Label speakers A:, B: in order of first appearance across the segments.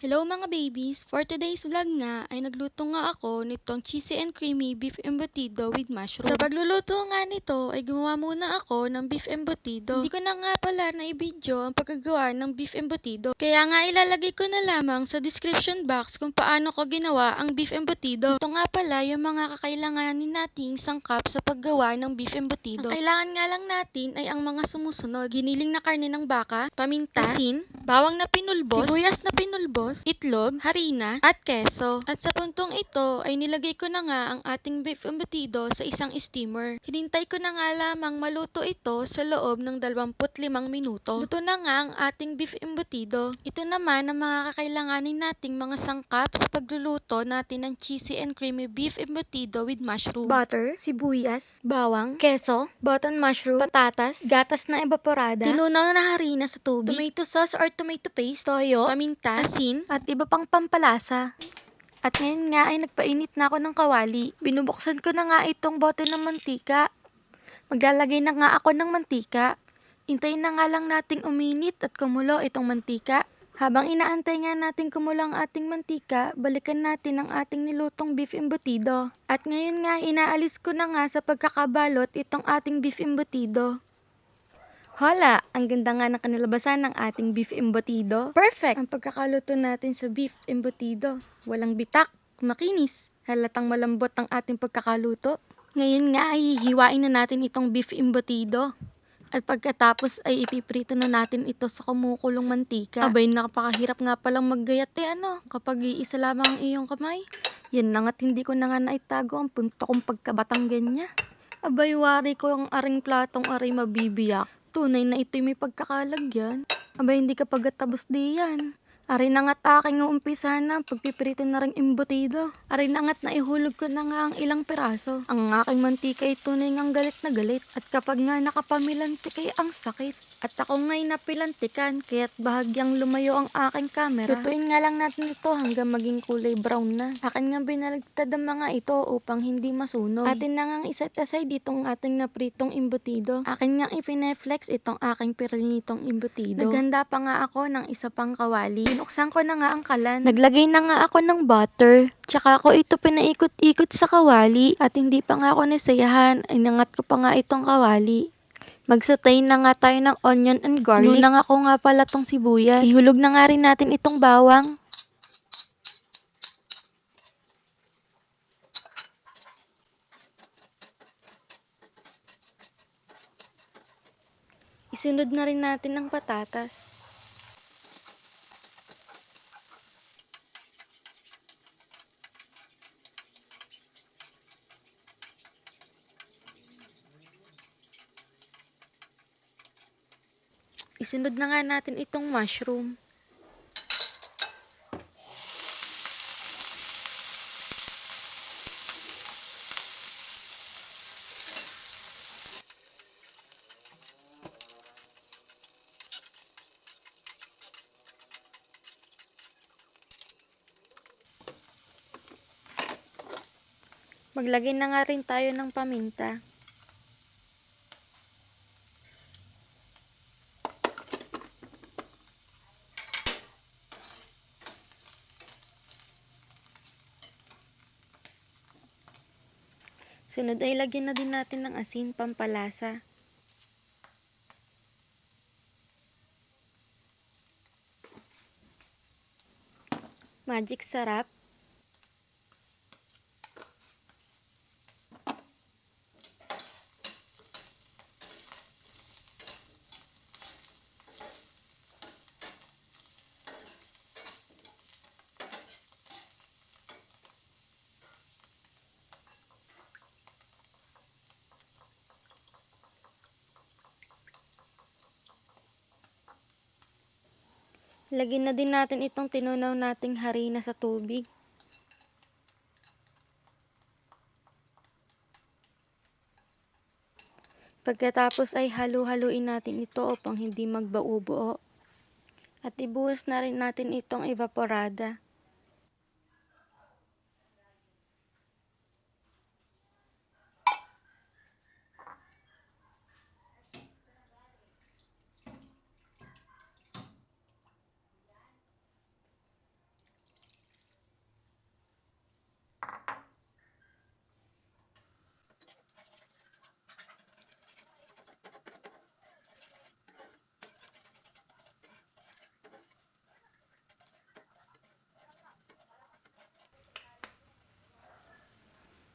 A: Hello mga babies! For today's vlog nga ay nagluto nga ako nitong cheesy and creamy beef embutido with mushroom. Sa pagluluto nga nito ay gumawa muna ako ng beef embutido. Hindi ko na nga pala na i-video ang pagkagawa ng beef embutido. Kaya nga ilalagay ko na lamang sa description box kung paano ko ginawa ang beef embutido. Ito nga pala yung mga kakailanganin nating sangkap sa paggawa ng beef embutido. Ang kailangan nga lang natin ay ang mga sumusunod. Giniling na karne ng baka, paminta, asin, bawang na pinulbos, sibuyas na pinulbos, itlog, harina, at keso. At sa puntong ito ay nilagay ko na nga ang ating beef embutido sa isang steamer. Hinintay ko na nga lamang maluto ito sa loob ng 25 minuto. Luto na nga ang ating beef embutido. Ito naman ang mga kakailanganin nating mga sangkap sa pagluluto natin ng cheesy and creamy beef embutido with mushroom.
B: Butter, sibuyas, bawang, keso, button mushroom, patatas, gatas na evaporada, tinunaw na harina sa tubig, tomato sauce or tomato paste, toyo,
A: Paminta, asin,
B: at iba pang pampalasa. At ngayon nga ay nagpainit na ako ng kawali. Binubuksan ko na nga itong bote ng mantika. Maglalagay na nga ako ng mantika. Hintayin na nga lang nating uminit at kumulo itong mantika. Habang inaantay nga natin kumulo ang ating mantika, balikan natin ang ating nilutong beef embutido. At ngayon nga, inaalis ko na nga sa pagkakabalot itong ating beef embutido. Hola! Ang ganda nga ng kanilabasan ng ating beef embutido. Perfect! Ang pagkakaluto natin sa beef embutido. Walang bitak, makinis. Halatang malambot ang ating pagkakaluto. Ngayon nga ay hihiwain na natin itong beef embutido. At pagkatapos ay ipiprito na natin ito sa kumukulong mantika. Abay, napakahirap nga palang maggayat kapag iisa lamang ang iyong kamay. Yan na nga't hindi ko na nga naitago ang punto kong pagkabatangganya. Abay, wari ko ang aring platong aray mabibiyak. Tunay na ito'y may pagkakalagyan. Abay, hindi ka pagkatabos diyan. Ari na nga't aking uumpisahan na pagpiprito na ring embutido. Ari na nga't naihulog ko na nga ang ilang piraso. Ang aking mantika ay tunay ngang galit na galit. At kapag nga nakapamilantik ay ang sakit. At ako nga'y napilantikan, kaya't bahagyang lumayo ang aking camera. Lutuin nga lang natin ito hanggang maging kulay brown na. Akin nga binaligtad ang mga ito upang hindi masunog. Atin na ngang iset aside itong ating napritong embutido. Akin nga ipineflex itong aking pirinitong embutido. Naghanda pa nga ako ng isa pang kawali. Binuksan ko na nga ang kalan. Naglagay na nga ako ng butter. Tsaka ako ito pinaikot-ikot sa kawali. At hindi pa nga ako nasayahan, inangat ko pa nga itong kawali. Mag-sautay na nga tayo ng onion and garlic. Nunang ako nga pala tong sibuyas. Ihulog na nga rin natin itong bawang. Isunod na rin natin ang patatas. Isunod na nga natin itong mushroom. Maglagay na nga rin tayo ng paminta. Sunod ay lagyan na din natin ng asin, pampalasa. Magic sarap. Lagyan na din natin itong tinunaw nating harina sa tubig. Pagkatapos ay halu-haluin natin ito upang hindi magbuo-buo. At ibuhos na rin natin itong evaporada.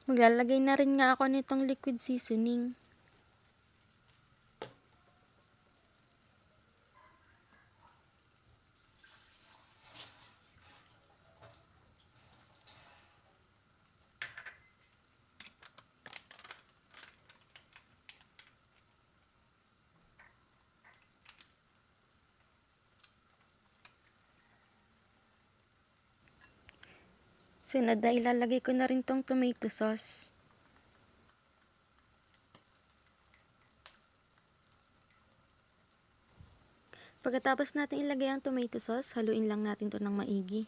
B: Maglalagay na rin nga ako nitong liquid seasoning. Sunod na ilalagay ko na rin tong tomato sauce. Pagkatapos natin ilagay ang tomato sauce, haluin lang natin to ng maigi.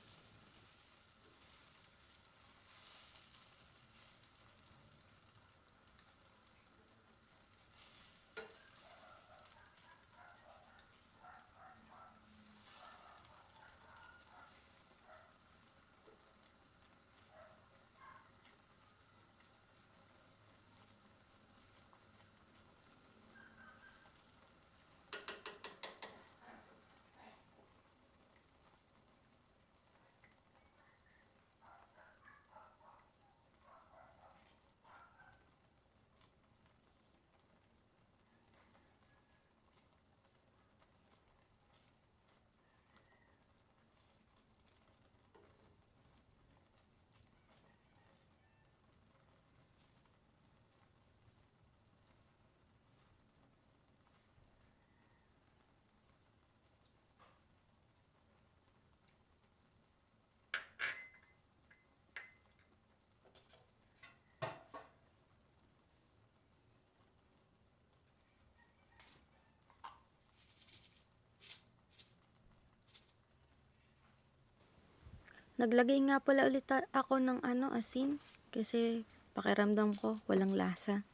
B: Naglagay nga pala ulit ako ng asin kasi pakiramdam ko walang lasa.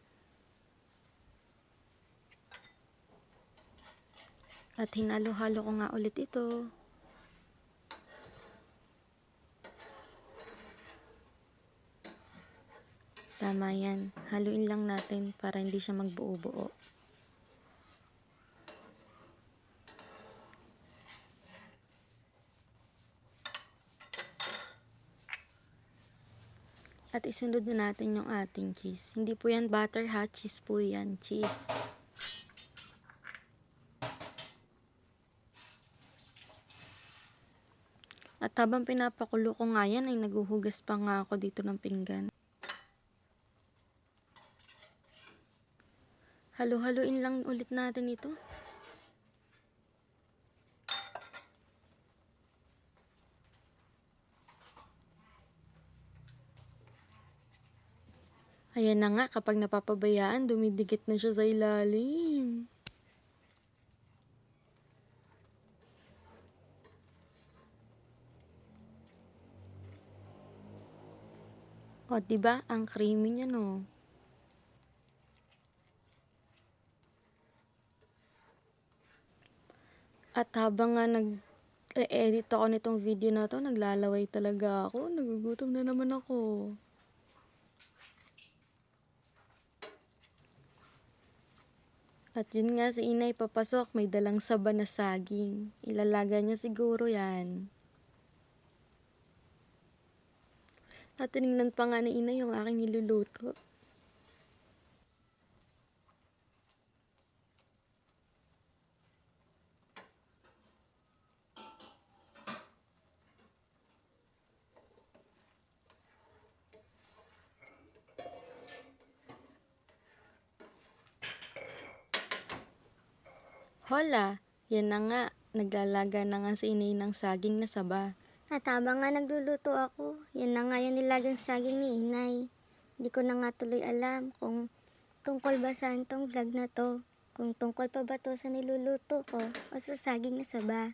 B: At hinalo-halo ko nga ulit ito. Tama yan. Haluin lang natin para hindi siya magbuo-buo. At isunod na natin yung ating cheese. Hindi po yan butter ha, cheese po yan, cheese. At habang pinapakulo ko nga yan, ay naguhugas pa nga ako dito ng pinggan. Halo-haluin lang ulit natin ito. Ayan na nga, kapag napapabayaan, dumidikit na siya sa ilalim. O, diba? Ang creamy niya, no? At habang nga nag-edit ako nitong video na to, naglalaway talaga ako. Nagugutom na naman ako. At yun nga, si inay papasok, may dalang saba na saging. Ilalaga niya siguro yan. At tinignan pa nga ni inay yung aking niluluto. Hola, yan na nga, naglalaga na nga si inay ng saging na saba.
C: At habang nga nagluluto ako, yan na nga yung nilagang saging ni inay. Hindi ko na nga tuloy alam kung tungkol ba saan tong vlog na to. Kung tungkol pa ba to sa niluluto ko o sa saging na saba.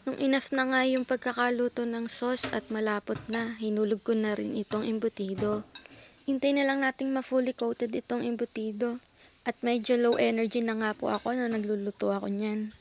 B: Nung enough na nga yung pagkakaluto ng sauce at malapot na, hinulog ko na rin itong embutido. Hintay na lang nating ma-fully coated itong embutido. At medyo low energy na nga po ako na nagluluto ako niyan.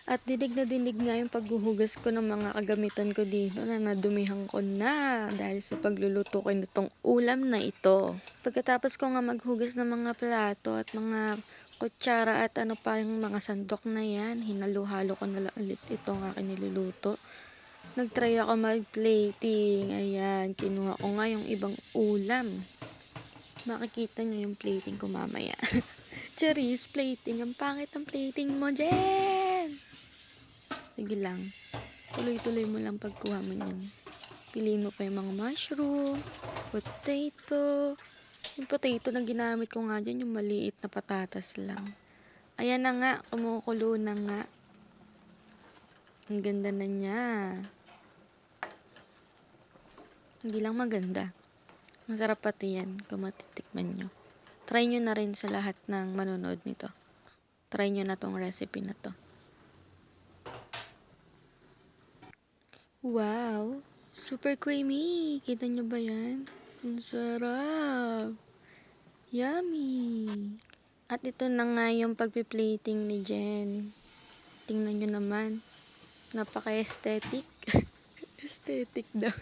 B: At dinig na dinig nga yung paghuhugas ko ng mga kagamitan ko dito na nadumihan ko na dahil sa pagluluto ko nitong ulam na ito. Pagkatapos ko nga maghugas ng mga plato at mga kutsara at ano pa yung mga sandok na yan, hinalo-halo ko na lang ulit itong aking niluluto. Nagtry ako mag-plating. Ayan, kinuha ko nga yung ibang ulam. Makikita nyo yung plating ko mamaya. Charis, plating. Ang pangit ang plating mo, Jen! Sige lang. Tuloy-tuloy mo lang pagkuha mo niyan. Piliin mo pa yung mga mushroom, potato. Yung potato na ginamit ko nga dyan, yung maliit na patatas lang. Ayan na nga, kumukulo na nga. Ang ganda na niya. Hindi lang maganda. Masarap pati yan kung matitikman nyo. Try nyo na rin sa lahat ng manonood nito. Try nyo na tong recipe na to. Wow! Super creamy! Kita nyo ba yan? Ang sarap! Yummy! At ito na nga yung pagpiplating ni Jen. Tingnan nyo naman. Napaka-aesthetic. Aesthetic daw.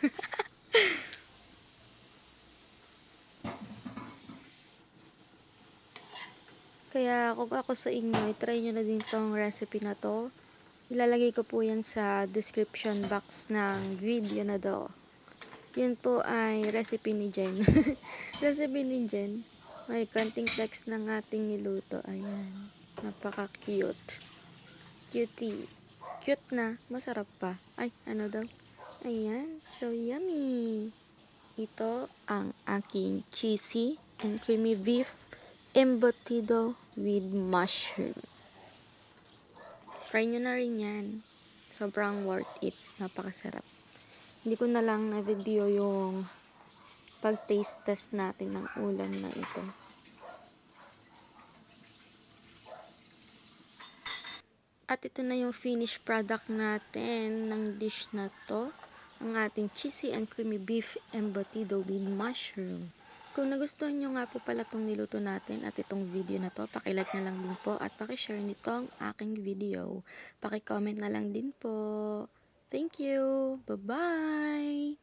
B: Kaya kung ako sa inyo, try nyo na din tong recipe na to. Ilalagay ko po yan sa description box ng video na to. Yan po ay recipe ni Jen. Recipe ni Jen. May konting flex ng ating niluto. Ayan. Napaka-cute. Cutie. Cute na. Masarap pa. Ay, ano daw? Ayan. So yummy. Ito ang aking cheesy and creamy beef embutido with mushroom. Try nyo na rin yan. Sobrang worth it. Napakasarap. Hindi ko na lang na-video yung pag-taste test natin ng ulam na ito. At ito na yung finished product natin ng dish na to. Ang ating cheesy and creamy beef embutido with mushroom.
A: Kung nagustuhan nyo nga po pala itong niluto natin at itong video na to, pakilike na lang din po at pakishare nitong aking video. Pakicomment na lang din po. Thank you! Bye-bye!